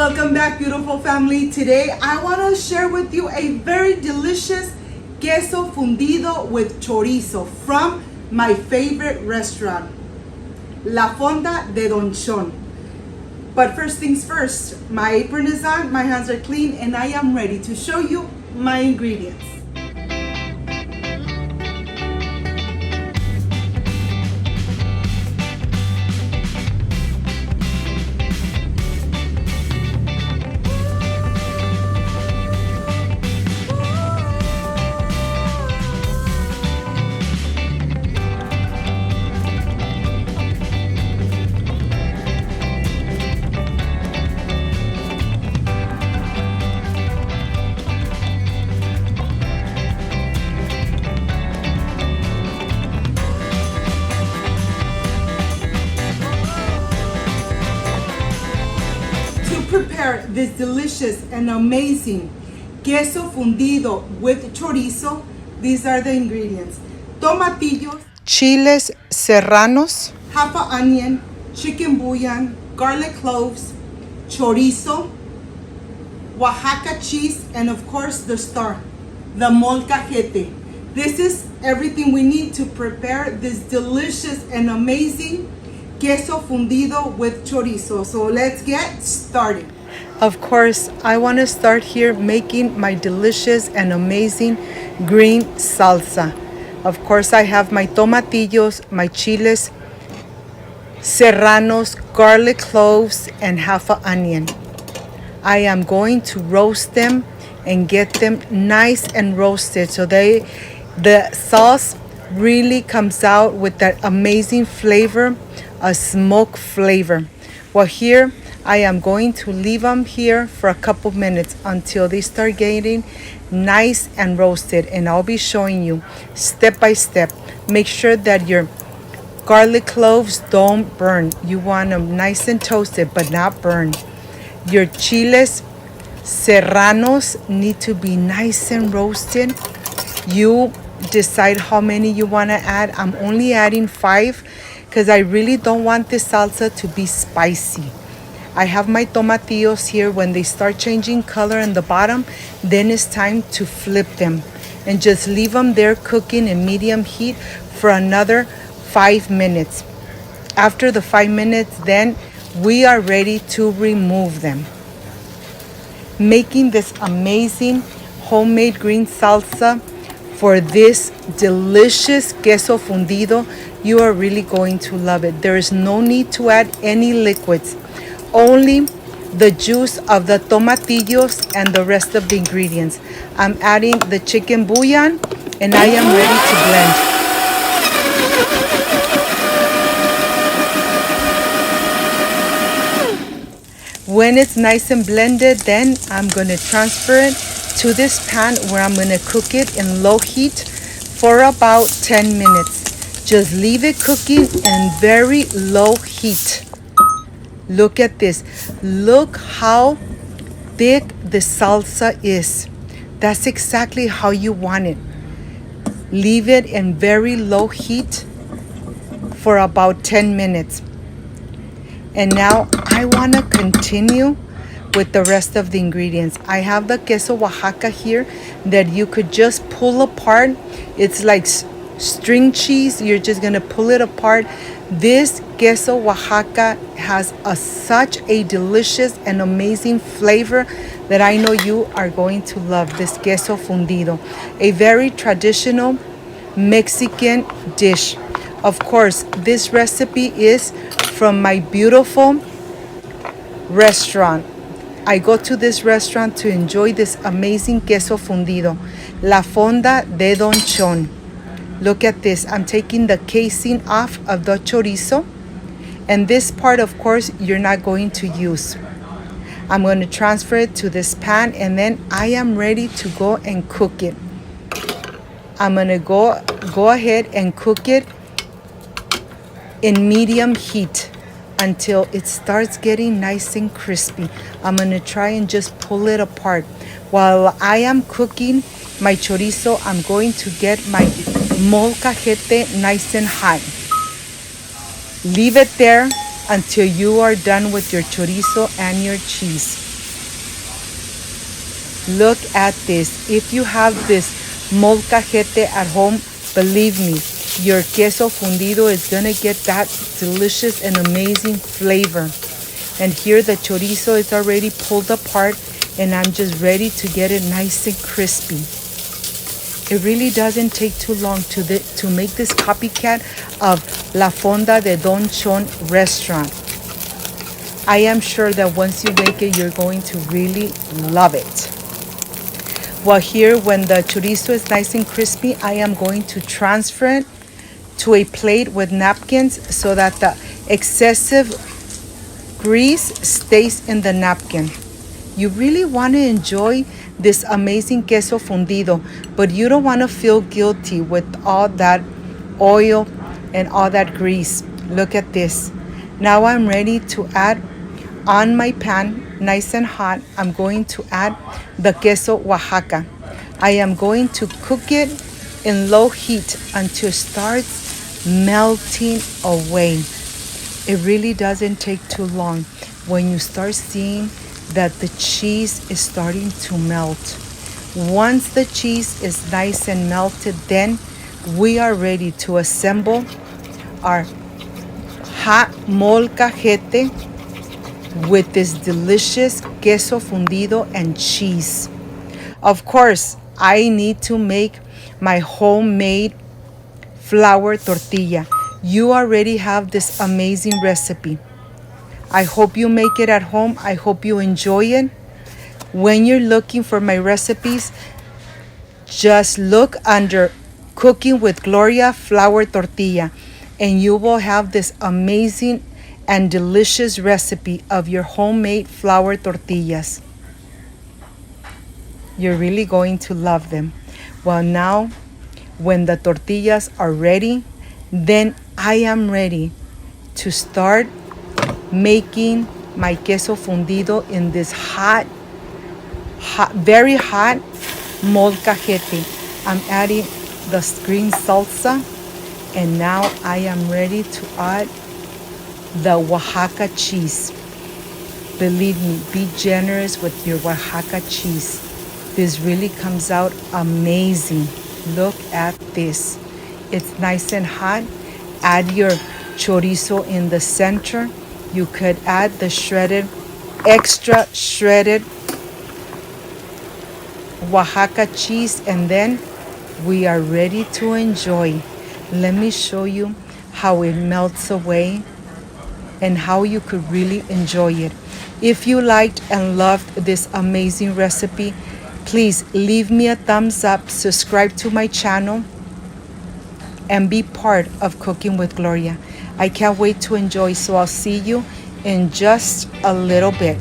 Welcome back, beautiful family. Today I want to share with you a very delicious queso fundido with chorizo from my favorite restaurant, La Fonda de Don Chon. But first things first, my apron is on, my hands are clean, and I am ready to show you my ingredients. Prepare this delicious and amazing queso fundido with chorizo. These are the ingredients: tomatillos, chiles serranos, half an onion, chicken bouillon, garlic cloves, chorizo, Oaxaca cheese, and of course the star, the molcajete. This is everything we need to prepare this delicious and amazing queso fundido with chorizo. So let's get started. Of course, I want to start here making my delicious and amazing green salsa. Of course, I have my tomatillos, my chiles serranos, garlic cloves, and half an onion. I am going to roast them and get them nice and roasted so the sauce really comes out with that amazing flavor, a smoke flavor. Well, here I am going to leave them here for a couple minutes until they start getting nice and roasted, and I'll be showing you step by step. Make sure that your garlic cloves don't burn. You want them nice and toasted but not burn. Your chiles serranos need to be nice and roasted. You decide how many you want to add. I'm only adding 5 because I really don't want this salsa to be spicy. I have my tomatillos here. When they start changing color in the bottom, then it's time to flip them and just leave them there cooking in medium heat for another 5 minutes. After the 5 minutes, then we are ready to remove them. Making this amazing homemade green salsa for this delicious queso fundido, you are really going to love it. There is no need to add any liquids. Only the juice of the tomatillos and the rest of the ingredients. I'm adding the chicken bouillon and I am ready to blend. When it's nice and blended, then I'm going to transfer it to this pan where I'm going to cook it in low heat for about 10 minutes. Just leave it cooking in very low heat. Look at this. Look how thick the salsa is. That's exactly how you want it. Leave it in very low heat for about 10 minutes. And now I want to continue with the rest of the ingredients. I have the queso Oaxaca here that you could just pull apart. It's like string cheese. You're just going to pull it apart. This queso Oaxaca has such a delicious and amazing flavor that I know you are going to love this queso fundido, a very traditional Mexican dish. Of course, this recipe is from my beautiful restaurant. I go to this restaurant to enjoy this amazing queso fundido, La Fonda de Don Chon. Look at this. I'm taking the casing off of the chorizo. And this part, of course, you're not going to use. I'm going to transfer it to this pan and then I am ready to go and cook it. I'm going to go ahead and cook it in medium heat until it starts getting nice and crispy. I'm going to try and just pull it apart. While I am cooking my chorizo, I'm going to get my molcajete nice and high. Leave it there until you are done with your chorizo and your cheese. Look at this. If you have this molcajete at home, believe me, your queso fundido is gonna get that delicious and amazing flavor. And here the chorizo is already pulled apart, and I'm just ready to get it nice and crispy. It really doesn't take too long to make this copycat of La Fonda de Don Chon restaurant. I am sure that once you make it, you're going to really love it. Well, here, when the chorizo is nice and crispy, I am going to transfer it to a plate with napkins so that the excessive grease stays in the napkin. You really want to enjoy this amazing queso fundido, but you don't want to feel guilty with all that oil and all that grease. Look at this. Now I'm ready to add on my pan, nice and hot. I'm going to add the queso Oaxaca. I am going to cook it in low heat until it starts melting away. It really doesn't take too long when you start seeing that the cheese is starting to melt. Once the cheese is nice and melted, then we are ready to assemble our hot molcajete with this delicious queso fundido and cheese. Of course, I need to make my homemade flour tortilla. You already have this amazing recipe. I hope you make it at home. I hope you enjoy it. When you're looking for my recipes, just look under Cooking with Gloria flour tortilla, and you will have this amazing and delicious recipe of your homemade flour tortillas. You're really going to love them. Well, now, when the tortillas are ready, then I am ready to start making my queso fundido in this hot, very hot molcajete. I'm adding the green salsa, and now I am ready to add the Oaxaca cheese. Believe me, be generous with your Oaxaca cheese. This really comes out amazing. Look at this. It's nice and hot. Add your chorizo in the center. You could add the extra shredded Oaxaca cheese, and then we are ready to enjoy. Let me show you how it melts away and how you could really enjoy it. If you liked and loved this amazing recipe, please leave me a thumbs up, subscribe to my channel, and be part of Cooking with Gloria. I can't wait to enjoy, so I'll see you in just a little bit.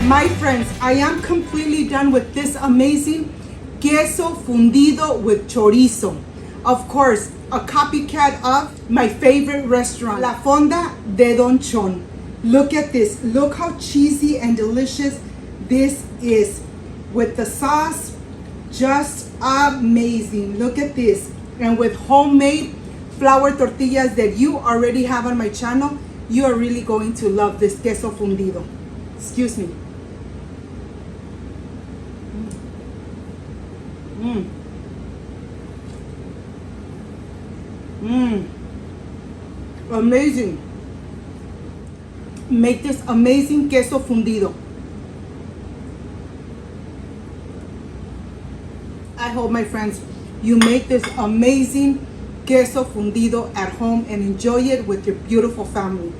My friends, I am completely done with this amazing queso fundido with chorizo. Of course, a copycat of my favorite restaurant, La Fonda de Don Chon. Look at this. Look how cheesy and delicious this is. With the sauce, just amazing. Look at this. And with homemade flour tortillas that you already have on my channel, you are really going to love this queso fundido. Excuse me. amazing. Make this amazing queso fundido. I hope, my friends, you make this amazing queso fundido at home and enjoy it with your beautiful family.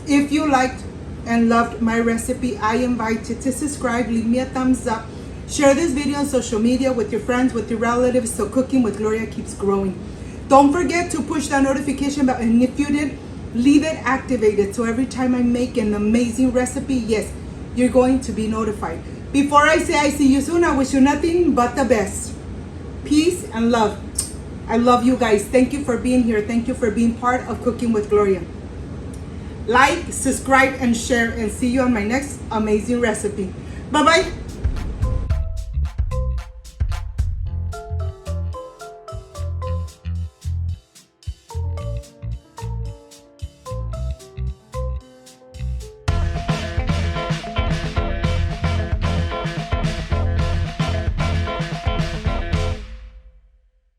If you liked and loved my recipe, I invite you to subscribe, leave me a thumbs up, share this video on social media with your friends, with your relatives, so Cooking with Gloria keeps growing. Don't forget to push that notification bell, and if you did, leave it activated so every time I make an amazing recipe, yes, you're going to be notified. Before I say I see you soon, I wish you nothing but the best. Peace and love. I love you guys. Thank you for being here. Thank you for being part of Cooking with Gloria. Like, subscribe, and share, and see you on my next amazing recipe. Bye-bye.